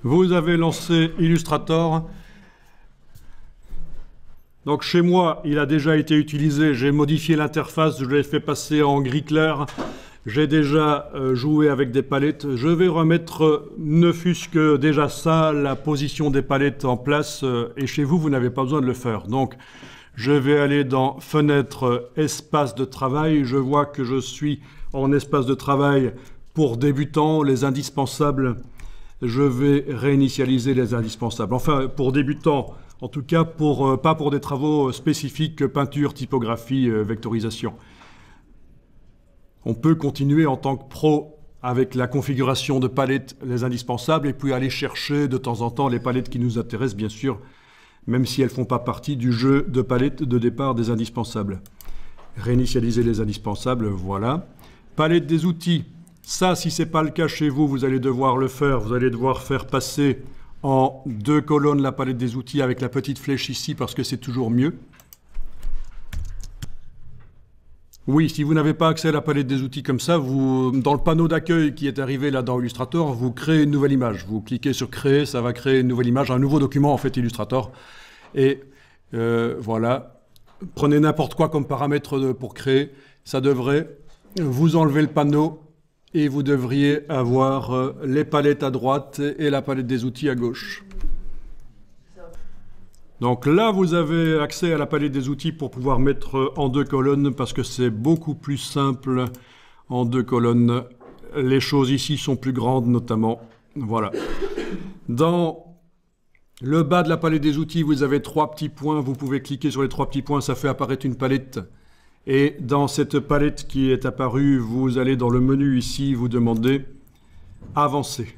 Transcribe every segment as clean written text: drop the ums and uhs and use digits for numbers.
Vous avez lancé Illustrator. Donc chez moi, il a déjà été utilisé. J'ai modifié l'interface, je l'ai fait passer en gris clair. J'ai déjà joué avec des palettes. Je vais remettre, ne fût-ce que déjà ça, la position des palettes en place. Et chez vous, vous n'avez pas besoin de le faire. Donc, je vais aller dans Fenêtre, Espace de travail. Je vois que je suis en espace de travail pour débutants, les indispensables. Je vais réinitialiser les indispensables. Enfin, pour débutants, en tout cas, pas pour des travaux spécifiques, peinture, typographie, vectorisation. On peut continuer en tant que pro avec la configuration de palettes, les indispensables, et puis aller chercher de temps en temps les palettes qui nous intéressent, bien sûr, même si elles ne font pas partie du jeu de palettes de départ des indispensables. Réinitialiser les indispensables, voilà. Palette des outils. Ça, si ce n'est pas le cas chez vous, vous allez devoir le faire. Vous allez devoir faire passer en 2 colonnes la palette des outils avec la petite flèche ici, parce que c'est toujours mieux. Oui, si vous n'avez pas accès à la palette des outils comme ça, dans le panneau d'accueil qui est arrivé là dans Illustrator, vous créez une nouvelle image. Vous cliquez sur Créer, ça va créer une nouvelle image, un nouveau document en fait Illustrator. Et voilà, prenez n'importe quoi comme paramètre pour créer. Ça devrait vous enlever le panneau et vous devriez avoir les palettes à droite et la palette des outils à gauche. Donc là, vous avez accès à la palette des outils pour pouvoir mettre en 2 colonnes parce que c'est beaucoup plus simple en 2 colonnes. Les choses ici sont plus grandes notamment. Voilà. Dans le bas de la palette des outils, vous avez 3 petits points. Vous pouvez cliquer sur les 3 petits points, ça fait apparaître une palette. Et dans cette palette qui est apparue, vous allez dans le menu ici, vous demandez « Avancer ».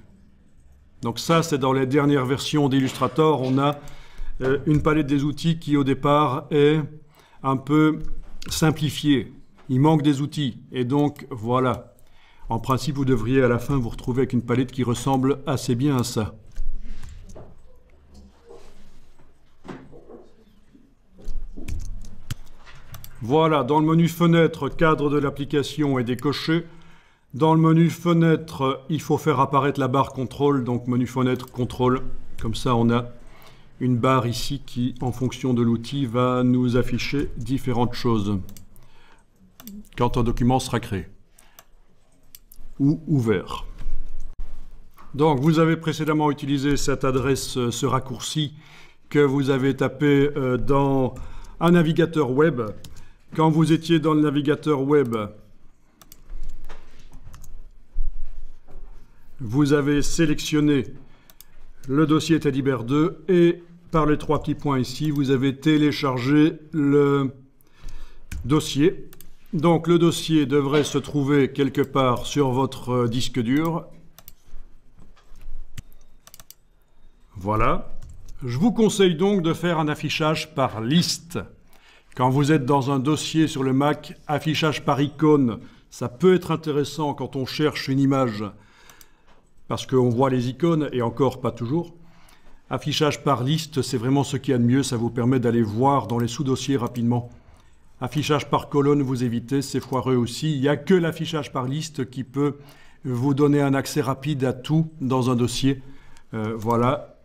Donc ça, c'est dans les dernières versions d'Illustrator. On a une palette des outils qui, au départ, est un peu simplifiée. Il manque des outils. Et donc, voilà. En principe, vous devriez, à la fin, vous retrouver avec une palette qui ressemble assez bien à ça. Voilà, dans le menu Fenêtre, cadre de l'application est décoché. Dans le menu Fenêtre, il faut faire apparaître la barre Contrôle. Donc, menu Fenêtre, Contrôle. Comme ça, on a une barre ici qui, en fonction de l'outil, va nous afficher différentes choses quand un document sera créé ou ouvert. Donc, vous avez précédemment utilisé cette adresse, ce raccourci que vous avez tapé dans un navigateur web. Quand vous étiez dans le navigateur web, vous avez sélectionné le dossier Teddybear 2 et par les 3 petits points ici, vous avez téléchargé le dossier. Donc le dossier devrait se trouver quelque part sur votre disque dur. Voilà. Je vous conseille donc de faire un affichage par liste. Quand vous êtes dans un dossier sur le Mac, affichage par icône, ça peut être intéressant quand on cherche une image parce qu'on voit les icônes et encore pas toujours. Affichage par liste, c'est vraiment ce qu'il y a de mieux, ça vous permet d'aller voir dans les sous-dossiers rapidement. Affichage par colonne, vous évitez, c'est foireux aussi. Il n'y a que l'affichage par liste qui peut vous donner un accès rapide à tout dans un dossier. Voilà.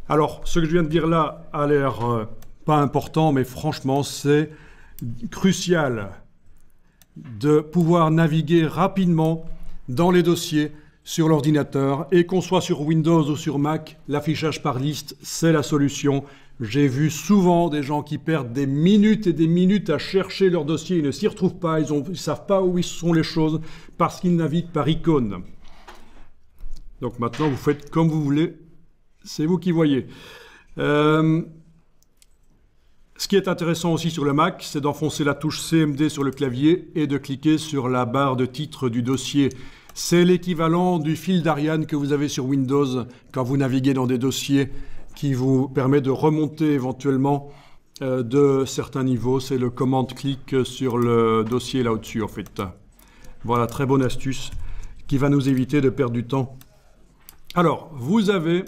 Alors, ce que je viens de dire là a l'air pas important, mais franchement, c'est crucial de pouvoir naviguer rapidement dans les dossiers sur l'ordinateur, et qu'on soit sur Windows ou sur Mac, l'affichage par liste, c'est la solution. J'ai vu souvent des gens qui perdent des minutes et des minutes à chercher leur dossier, ils ne s'y retrouvent pas, ils ne savent pas où sont les choses, parce qu'ils naviguent par icône. Donc maintenant, vous faites comme vous voulez, c'est vous qui voyez. Ce qui est intéressant aussi sur le Mac, c'est d'enfoncer la touche CMD sur le clavier et de cliquer sur la barre de titre du dossier. C'est l'équivalent du fil d'Ariane que vous avez sur Windows quand vous naviguez dans des dossiers qui vous permet de remonter éventuellement de certains niveaux. C'est le commande-clic sur le dossier là au-dessus en fait. Voilà, très bonne astuce qui va nous éviter de perdre du temps. Alors, vous avez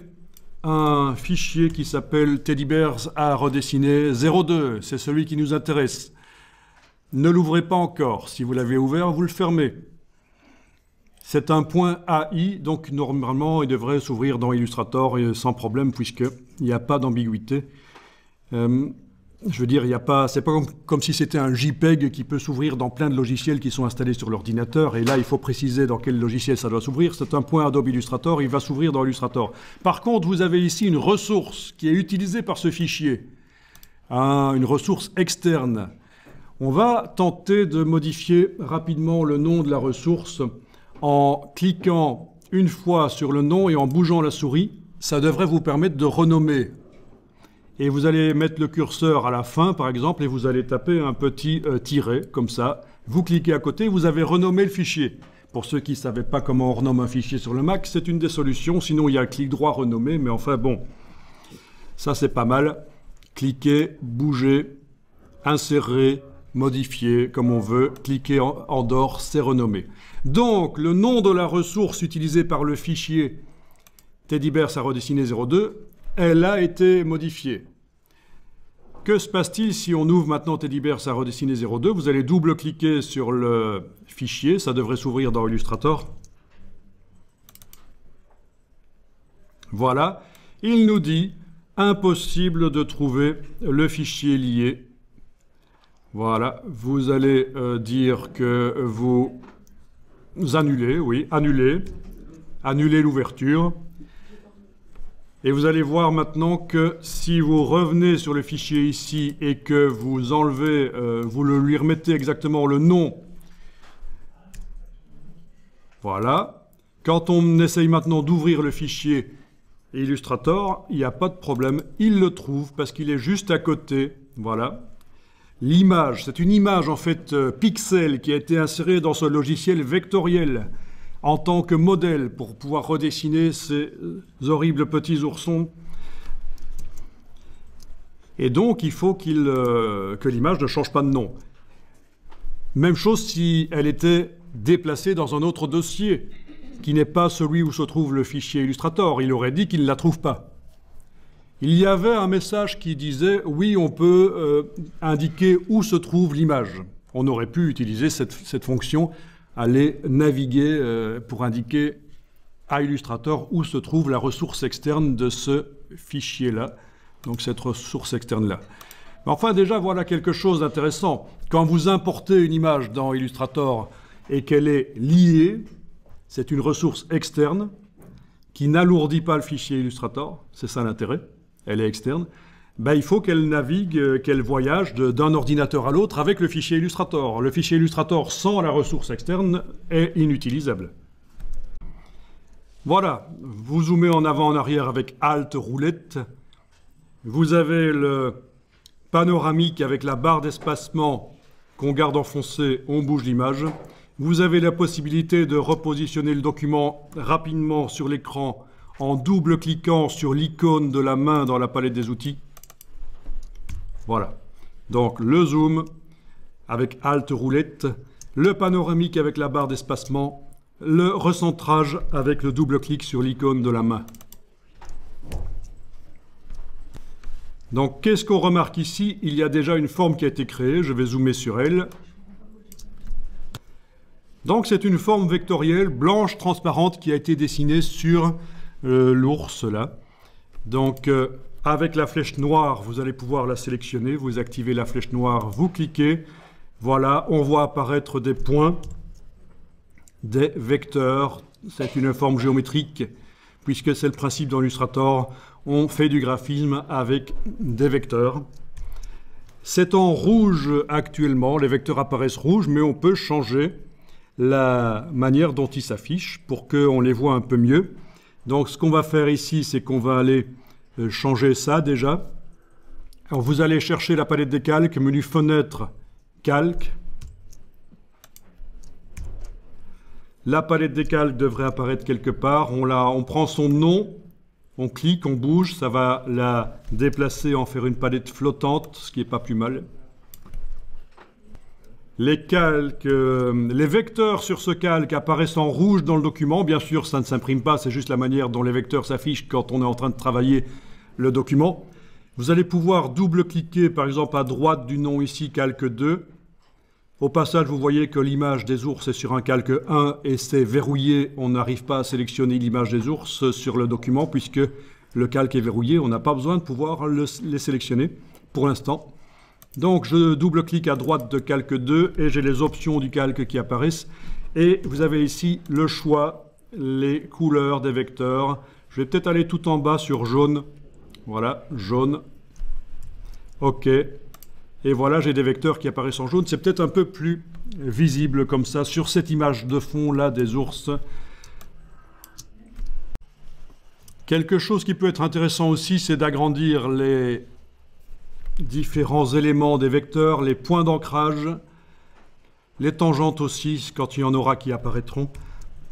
un fichier qui s'appelle Teddybears à redessiner 02. C'est celui qui nous intéresse. Ne l'ouvrez pas encore. Si vous l'avez ouvert, vous le fermez. C'est un point AI, donc normalement il devrait s'ouvrir dans Illustrator sans problème puisqu'il n'y a pas d'ambiguïté. Je veux dire, c'est pas comme si c'était un JPEG qui peut s'ouvrir dans plein de logiciels qui sont installés sur l'ordinateur. Et là, il faut préciser dans quel logiciel ça doit s'ouvrir. C'est un point Adobe Illustrator, il va s'ouvrir dans Illustrator. Par contre, vous avez ici une ressource qui est utilisée par ce fichier, une ressource externe. On va tenter de modifier rapidement le nom de la ressource en cliquant une fois sur le nom et en bougeant la souris. Ça devrait vous permettre de renommer. Et vous allez mettre le curseur à la fin, par exemple, et vous allez taper un petit tiret, comme ça. Vous cliquez à côté, vous avez renommé le fichier. Pour ceux qui ne savaient pas comment on renomme un fichier sur le Mac, c'est une des solutions. Sinon, il y a un clic droit renommer, mais enfin bon, ça c'est pas mal. Cliquez, bougez, insérer, modifier, comme on veut. Cliquez en dehors, c'est renommé. Donc, le nom de la ressource utilisée par le fichier Teddybears à redessiner 02, elle a été modifiée. Que se passe-t-il si on ouvre maintenant Teddybears à redessiner 02? Vous allez double-cliquer sur le fichier, ça devrait s'ouvrir dans Illustrator. Voilà, il nous dit impossible de trouver le fichier lié. Voilà, vous allez dire que vous annulez, oui, annulez l'ouverture. Et vous allez voir maintenant que si vous revenez sur le fichier ici et que vous enlevez, vous lui remettez exactement le nom. Voilà. Quand on essaye maintenant d'ouvrir le fichier Illustrator, il n'y a pas de problème. Il le trouve parce qu'il est juste à côté. Voilà. L'image, c'est une image en fait pixel qui a été insérée dans ce logiciel vectoriel en tant que modèle pour pouvoir redessiner ces horribles petits oursons. Et donc, il faut que l'image ne change pas de nom. Même chose si elle était déplacée dans un autre dossier, qui n'est pas celui où se trouve le fichier Illustrator. Il aurait dit qu'il ne la trouve pas. Il y avait un message qui disait « Oui, on peut indiquer où se trouve l'image ». On aurait pu utiliser cette fonction, aller naviguer pour indiquer à Illustrator où se trouve la ressource externe de ce fichier-là, donc cette ressource externe-là. Mais enfin, déjà, voilà quelque chose d'intéressant. Quand vous importez une image dans Illustrator et qu'elle est liée, c'est une ressource externe qui n'alourdit pas le fichier Illustrator, c'est ça l'intérêt, elle est externe. Ben, il faut qu'elle navigue, qu'elle voyage d'un ordinateur à l'autre avec le fichier Illustrator. Le fichier Illustrator sans la ressource externe est inutilisable. Voilà, vous zoomez en avant en arrière avec Alt roulette. Vous avez le panoramique avec la barre d'espacement qu'on garde enfoncée, on bouge l'image. Vous avez la possibilité de repositionner le document rapidement sur l'écran en double-cliquant sur l'icône de la main dans la palette des outils. Voilà, donc le zoom avec Alt roulette, le panoramique avec la barre d'espacement, le recentrage avec le double-clic sur l'icône de la main. Donc qu'est-ce qu'on remarque ici? Il y a déjà une forme qui a été créée, je vais zoomer sur elle. Donc c'est une forme vectorielle blanche transparente qui a été dessinée sur l'ours là. Donc avec la flèche noire, vous allez pouvoir la sélectionner, vous activez la flèche noire, vous cliquez, voilà, on voit apparaître des points, des vecteurs, c'est une forme géométrique, puisque c'est le principe dans Illustrator, on fait du graphisme avec des vecteurs. C'est en rouge actuellement, les vecteurs apparaissent rouges, mais on peut changer la manière dont ils s'affichent pour qu'on les voit un peu mieux. Donc ce qu'on va faire ici, c'est qu'on va aller changer ça déjà. Alors vous allez chercher la palette des calques, menu fenêtre, calque. La palette des calques devrait apparaître quelque part. On prend son nom, on clique, on bouge, ça va la déplacer, en faire une palette flottante, ce qui n'est pas plus mal. Les calques, les vecteurs sur ce calque apparaissent en rouge dans le document. Bien sûr, ça ne s'imprime pas, c'est juste la manière dont les vecteurs s'affichent quand on est en train de travailler le document. Vous allez pouvoir double-cliquer, par exemple, à droite du nom ici, calque 2. Au passage, vous voyez que l'image des ours est sur un calque 1 et c'est verrouillé. On n'arrive pas à sélectionner l'image des ours sur le document puisque le calque est verrouillé. On n'a pas besoin de pouvoir les sélectionner pour l'instant. Donc, je double-clique à droite de calque 2 et j'ai les options du calque qui apparaissent. Et vous avez ici le choix, les couleurs des vecteurs. Je vais peut-être aller tout en bas sur jaune. Voilà, jaune. OK. Et voilà, j'ai des vecteurs qui apparaissent en jaune. C'est peut-être un peu plus visible comme ça sur cette image de fond là des ours. Quelque chose qui peut être intéressant aussi, c'est d'agrandir les différents éléments des vecteurs, les points d'ancrage, les tangentes aussi, quand il y en aura qui apparaîtront,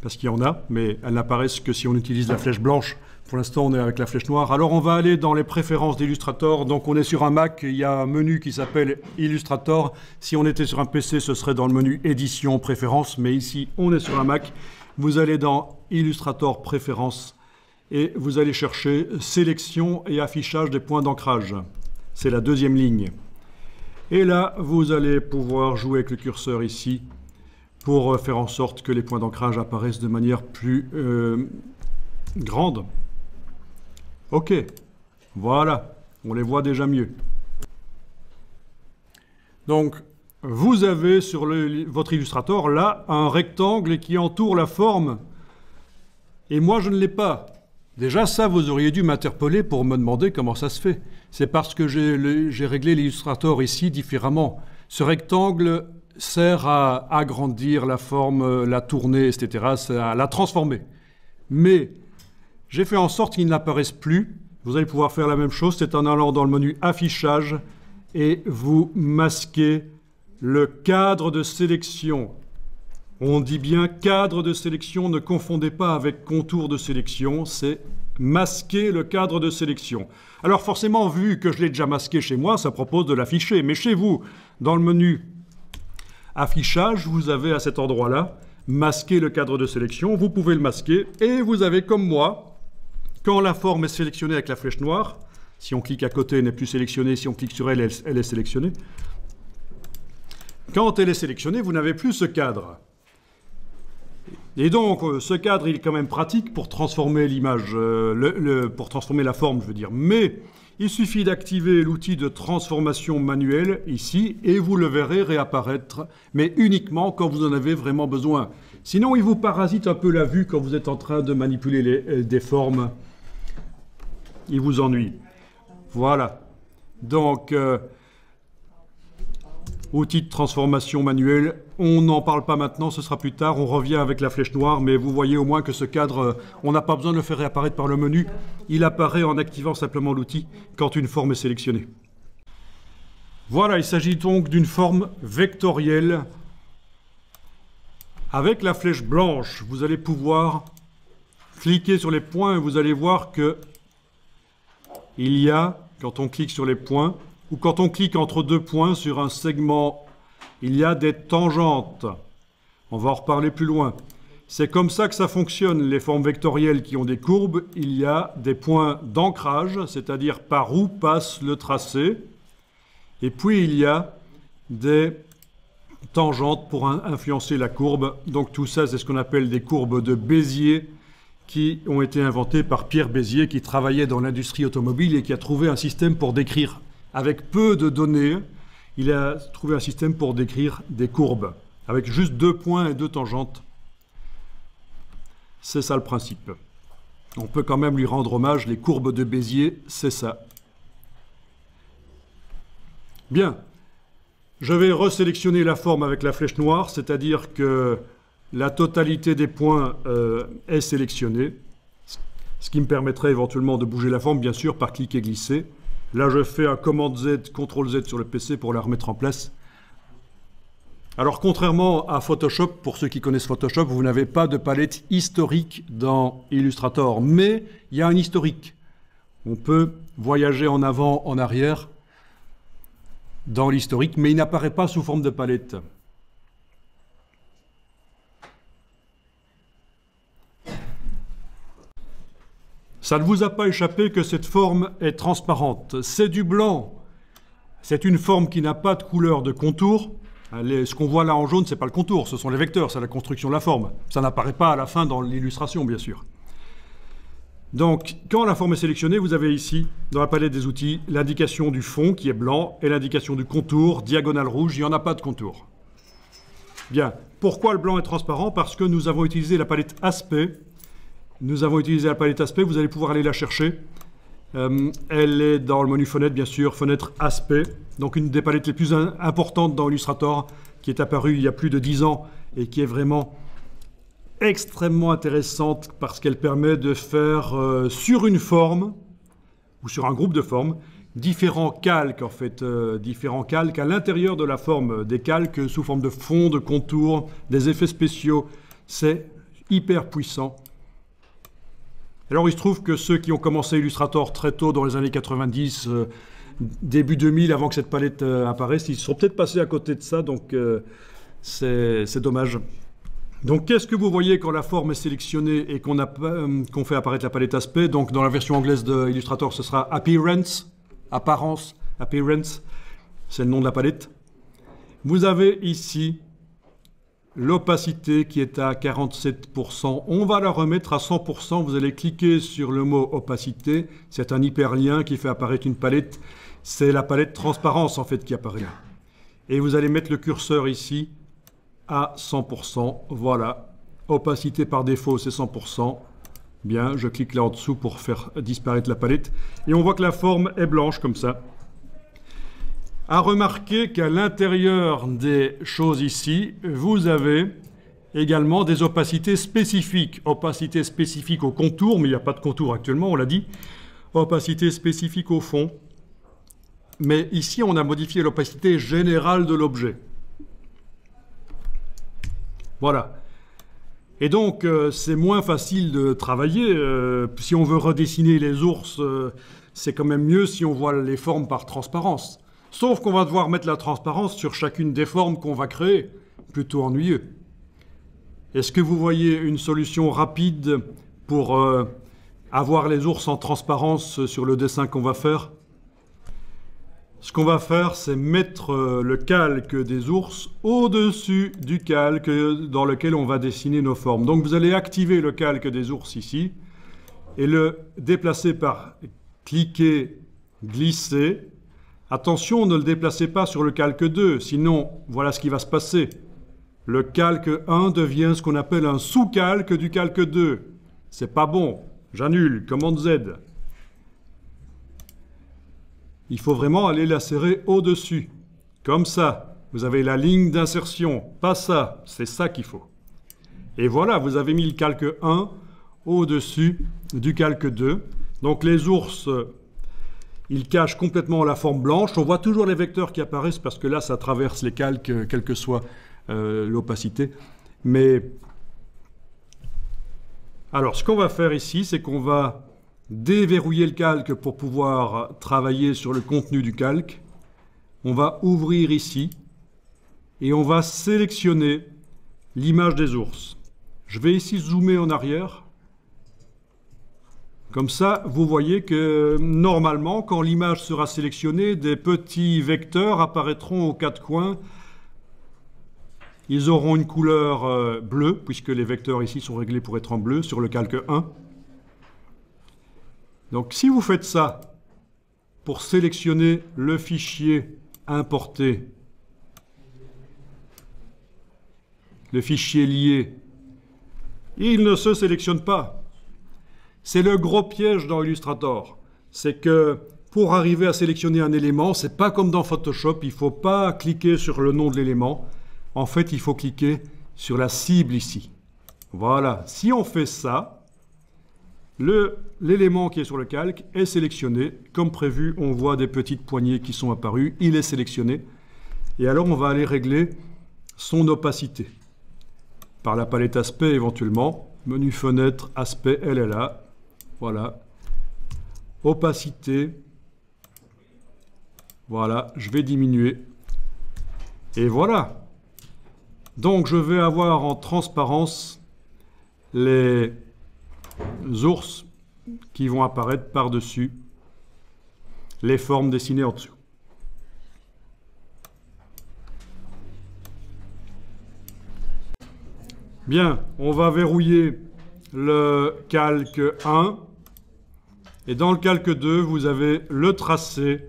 parce qu'il y en a, mais elles n'apparaissent que si on utilise la flèche blanche. Pour l'instant, on est avec la flèche noire. Alors, on va aller dans les préférences d'Illustrator. Donc, on est sur un Mac, il y a un menu qui s'appelle Illustrator. Si on était sur un PC, ce serait dans le menu Édition, Préférences. Mais ici, on est sur un Mac. Vous allez dans Illustrator, Préférences, et vous allez chercher Sélection et affichage des points d'ancrage. C'est la deuxième ligne. Et là, vous allez pouvoir jouer avec le curseur ici pour faire en sorte que les points d'ancrage apparaissent de manière plus grande. OK, voilà, on les voit déjà mieux. Donc, vous avez sur votre Illustrator, là, un rectangle qui entoure la forme. Et moi, je ne l'ai pas. Déjà, ça, vous auriez dû m'interpeller pour me demander comment ça se fait. C'est parce que j'ai réglé l'Illustrator ici différemment. Ce rectangle sert à agrandir la forme, la tourner, etc., à la transformer. Mais j'ai fait en sorte qu'il n'apparaisse plus. Vous allez pouvoir faire la même chose, c'est en allant dans le menu Affichage et vous masquez le cadre de sélection. On dit bien cadre de sélection, ne confondez pas avec contour de sélection, c'est masquer le cadre de sélection. Alors forcément, vu que je l'ai déjà masqué chez moi, ça propose de l'afficher. Mais chez vous, dans le menu Affichage, vous avez à cet endroit-là masquer le cadre de sélection. Vous pouvez le masquer et vous avez comme moi, quand la forme est sélectionnée avec la flèche noire, si on clique à côté, elle n'est plus sélectionnée, si on clique sur elle, elle est sélectionnée. Quand elle est sélectionnée, vous n'avez plus ce cadre. Et donc, ce cadre, il est quand même pratique pour transformer l'image, pour transformer la forme, je veux dire. Mais il suffit d'activer l'outil de transformation manuelle ici, et vous le verrez réapparaître, mais uniquement quand vous en avez vraiment besoin. Sinon, il vous parasite un peu la vue quand vous êtes en train de manipuler des formes. Il vous ennuie. Voilà. Donc, outil de transformation manuelle, on n'en parle pas maintenant, ce sera plus tard, on revient avec la flèche noire, mais vous voyez au moins que ce cadre, on n'a pas besoin de le faire réapparaître par le menu, il apparaît en activant simplement l'outil quand une forme est sélectionnée. Voilà, il s'agit donc d'une forme vectorielle. Avec la flèche blanche, vous allez pouvoir cliquer sur les points et vous allez voir que il y a, quand on clique sur les points, ou quand on clique entre deux points sur un segment, il y a des tangentes. On va en reparler plus loin. C'est comme ça que ça fonctionne, les formes vectorielles qui ont des courbes. Il y a des points d'ancrage, c'est-à-dire par où passe le tracé. Et puis il y a des tangentes pour influencer la courbe. Donc tout ça, c'est ce qu'on appelle des courbes de Bézier, qui ont été inventées par Pierre Bézier, qui travaillait dans l'industrie automobile et qui a trouvé un système pour décrire, avec peu de données, il a trouvé un système pour décrire des courbes, avec juste 2 points et 2 tangentes. C'est ça le principe. On peut quand même lui rendre hommage, les courbes de Bézier, c'est ça. Bien, je vais resélectionner la forme avec la flèche noire, c'est-à-dire que la totalité des points est sélectionnée, ce qui me permettrait éventuellement de bouger la forme, bien sûr, par cliquer et glisser. Là, je fais un commande Z, CTRL Z sur le PC pour la remettre en place. Alors, contrairement à Photoshop, pour ceux qui connaissent Photoshop, vous n'avez pas de palette historique dans Illustrator, mais il y a un historique. On peut voyager en avant, en arrière dans l'historique, mais il n'apparaît pas sous forme de palette. Ça ne vous a pas échappé que cette forme est transparente. C'est du blanc. C'est une forme qui n'a pas de couleur de contour. Ce qu'on voit là en jaune, ce n'est pas le contour, ce sont les vecteurs, c'est la construction de la forme. Ça n'apparaît pas à la fin dans l'illustration, bien sûr. Donc, quand la forme est sélectionnée, vous avez ici, dans la palette des outils, l'indication du fond qui est blanc et l'indication du contour, diagonale rouge. Il n'y en a pas de contour. Bien. Pourquoi le blanc est transparent? Parce que nous avons utilisé la palette aspect. Nous avons utilisé la palette aspect, vous allez pouvoir aller la chercher. Elle est dans le menu fenêtre, bien sûr, fenêtre aspect. Donc une des palettes les plus importantes dans Illustrator, qui est apparue il y a plus de 10 ans et qui est vraiment extrêmement intéressante parce qu'elle permet de faire sur une forme ou sur un groupe de formes différents calques, en fait, différents calques à l'intérieur de la forme, des calques sous forme de fond, de contour, des effets spéciaux. C'est hyper puissant. Alors il se trouve que ceux qui ont commencé Illustrator très tôt dans les années 90, début 2000, avant que cette palette apparaisse, ils sont peut-être passés à côté de ça, donc c'est dommage. Donc qu'est-ce que vous voyez quand la forme est sélectionnée et qu'on fait apparaître la palette aspect? Donc dans la version anglaise de Illustrator, ce sera Appearance, apparence, Appearance, c'est le nom de la palette. Vous avez ici l'opacité qui est à 47%. On va la remettre à 100%. Vous allez cliquer sur le mot opacité. C'est un hyperlien qui fait apparaître une palette. C'est la palette transparence en fait qui apparaît là. Et vous allez mettre le curseur ici à 100%. Voilà. Opacité par défaut, c'est 100%. Bien, je clique là en dessous pour faire disparaître la palette. Et on voit que la forme est blanche comme ça. À remarquer qu'à l'intérieur des choses ici, vous avez également des opacités spécifiques. Opacité spécifique au contour, mais il n'y a pas de contour actuellement, on l'a dit. Opacité spécifique au fond. Mais ici, on a modifié l'opacité générale de l'objet. Voilà. Et donc, c'est moins facile de travailler. Si on veut redessiner les ours, c'est quand même mieux si on voit les formes par transparence. Sauf qu'on va devoir mettre la transparence sur chacune des formes qu'on va créer. Plutôt ennuyeux. Est-ce que vous voyez une solution rapide pour avoir les ours en transparence sur le dessin qu'on va faire? Ce qu'on va faire, c'est mettre le calque des ours au-dessus du calque dans lequel on va dessiner nos formes. Donc vous allez activer le calque des ours ici et le déplacer par cliquer, glisser. Attention, ne le déplacez pas sur le calque 2, sinon voilà ce qui va se passer. Le calque 1 devient ce qu'on appelle un sous-calque du calque 2. C'est pas bon. J'annule, commande Z. Il faut vraiment aller l'insérer au-dessus. Comme ça, vous avez la ligne d'insertion. Pas ça, c'est ça qu'il faut. Et voilà, vous avez mis le calque 1 au-dessus du calque 2. Donc les ours, ils cachent complètement la forme blanche. On voit toujours les vecteurs qui apparaissent parce que là, ça traverse les calques, quelle que soit l'opacité. Mais alors, ce qu'on va faire ici, c'est qu'on va déverrouiller le calque pour pouvoir travailler sur le contenu du calque. On va ouvrir ici et on va sélectionner l'image des ours. Je vais ici zoomer en arrière. Comme ça, vous voyez que normalement, quand l'image sera sélectionnée, des petits vecteurs apparaîtront aux quatre coins. Ils auront une couleur bleue, puisque les vecteurs ici sont réglés pour être en bleu sur le calque 1. Donc si vous faites ça pour sélectionner le fichier importé, le fichier lié, il ne se sélectionne pas. C'est le gros piège dans Illustrator. C'est que pour arriver à sélectionner un élément, c'est pas comme dans Photoshop, il ne faut pas cliquer sur le nom de l'élément. En fait, il faut cliquer sur la cible ici. Voilà, si on fait ça, l'élément qui est sur le calque est sélectionné. Comme prévu, on voit des petites poignées qui sont apparues. Il est sélectionné. Et alors, on va aller régler son opacité. Par la palette aspect éventuellement. Menu fenêtre, aspect, elle est là. Voilà. Opacité. Voilà, je vais diminuer. Et voilà. Donc, je vais avoir en transparence les ours qui vont apparaître par-dessus les formes dessinées en dessous. Bien, on va verrouiller le calque 1. Et dans le calque 2, vous avez le tracé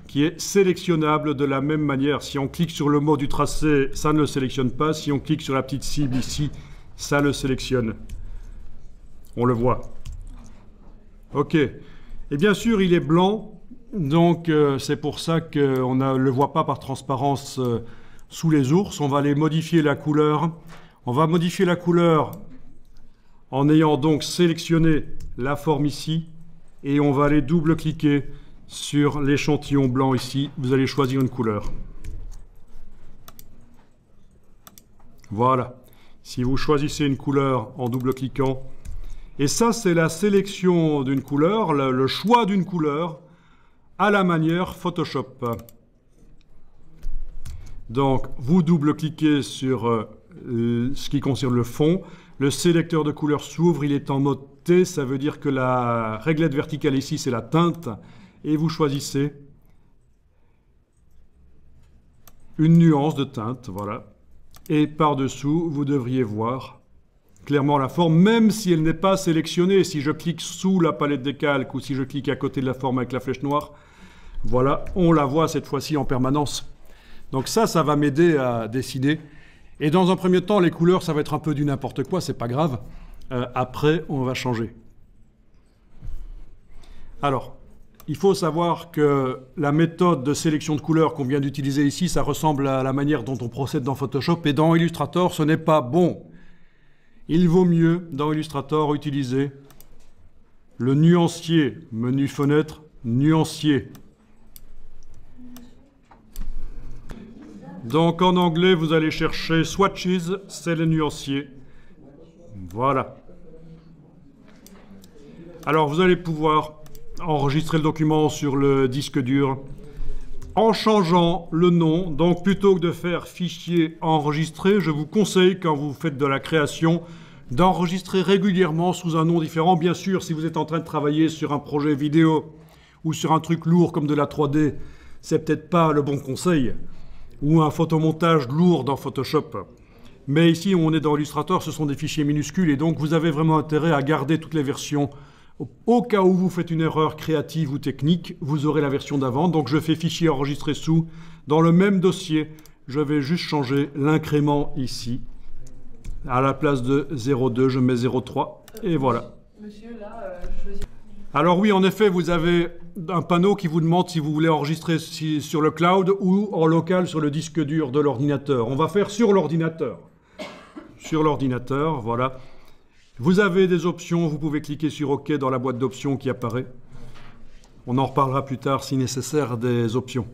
qui est sélectionnable de la même manière. Si on clique sur le mot du tracé, ça ne le sélectionne pas. Si on clique sur la petite cible ici, ça le sélectionne. On le voit. OK. Et bien sûr, il est blanc. Donc, c'est pour ça qu'on ne le voit pas par transparence sous les ours. On va aller modifier la couleur. On va modifier la couleur en ayant donc sélectionné la forme ici. Et on va aller double-cliquer sur l'échantillon blanc ici. Vous allez choisir une couleur. Voilà. Si vous choisissez une couleur en double-cliquant, et ça c'est la sélection d'une couleur, le choix d'une couleur à la manière Photoshop. Donc vous double-cliquez sur ce qui concerne le fond. Le sélecteur de couleurs s'ouvre, il est en mode T, ça veut dire que la réglette verticale ici, c'est la teinte. Et vous choisissez une nuance de teinte, voilà. Et par-dessous, vous devriez voir clairement la forme, même si elle n'est pas sélectionnée. Si je clique sous la palette des calques ou si je clique à côté de la forme avec la flèche noire, voilà, on la voit cette fois-ci en permanence. Donc ça va m'aider à décider. Et dans un premier temps, les couleurs, ça va être un peu du n'importe quoi, c'est pas grave. Après, on va changer. Alors, il faut savoir que la méthode de sélection de couleurs qu'on vient d'utiliser ici, ça ressemble à la manière dont on procède dans Photoshop. Et dans Illustrator, ce n'est pas bon. Il vaut mieux, dans Illustrator, utiliser le nuancier. Menu fenêtre, nuancier. Donc en anglais, vous allez chercher Swatches, c'est le nuancier. Voilà. Alors vous allez pouvoir enregistrer le document sur le disque dur en changeant le nom. Donc plutôt que de faire fichier enregistré, je vous conseille quand vous faites de la création d'enregistrer régulièrement sous un nom différent. Bien sûr, si vous êtes en train de travailler sur un projet vidéo ou sur un truc lourd comme de la 3D, c'est peut-être pas le bon conseil. Ou un photomontage lourd dans Photoshop. Mais ici, on est dans Illustrator, ce sont des fichiers minuscules et donc vous avez vraiment intérêt à garder toutes les versions. Au cas où vous faites une erreur créative ou technique, vous aurez la version d'avant. Donc je fais fichier enregistré sous. Dans le même dossier, je vais juste changer l'incrément ici. À la place de 0,2, je mets 0,3 et voilà. Monsieur, là, je... Alors oui, en effet, vous avez un panneau qui vous demande si vous voulez enregistrer sur le cloud ou en local sur le disque dur de l'ordinateur. On va faire sur l'ordinateur. Sur l'ordinateur, voilà. Vous avez des options, vous pouvez cliquer sur OK dans la boîte d'options qui apparaît. On en reparlera plus tard si nécessaire des options.